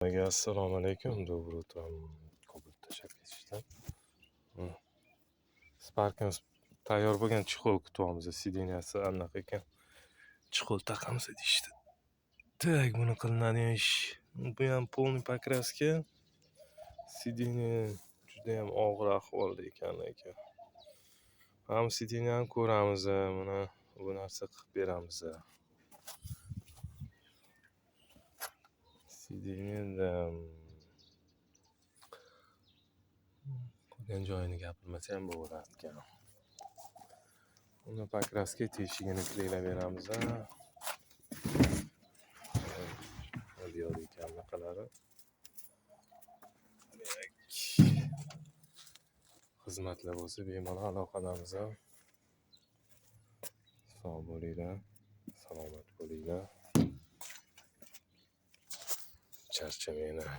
Assalomu alaykum. Доброе утро. Qabul tashab ketishdi. Sparkimiz tayyor bo'lgan, chexol kutyapmiz. Sideniyasi anaqa ekan. Chexol taqamiz deyishdi. Tak, buni qilinadigan ish. Bu ham полный покраска. Sideniya juda ham og'ir ahvolda ekan. Ham sideniyani ko'ramiz, mana bu narsa qilib beramiz. Sideniyada qolgan joyini gapirmasa ham bo'lardi ekan. Uni pokraska teshigini qilaylab beramiz. Diyor ekan bunaqalari. Xizmatlar bo'lsa bemalol aloqadamiz. Sog' bo'linglar, salomat bo'linglar. Charchamanglar.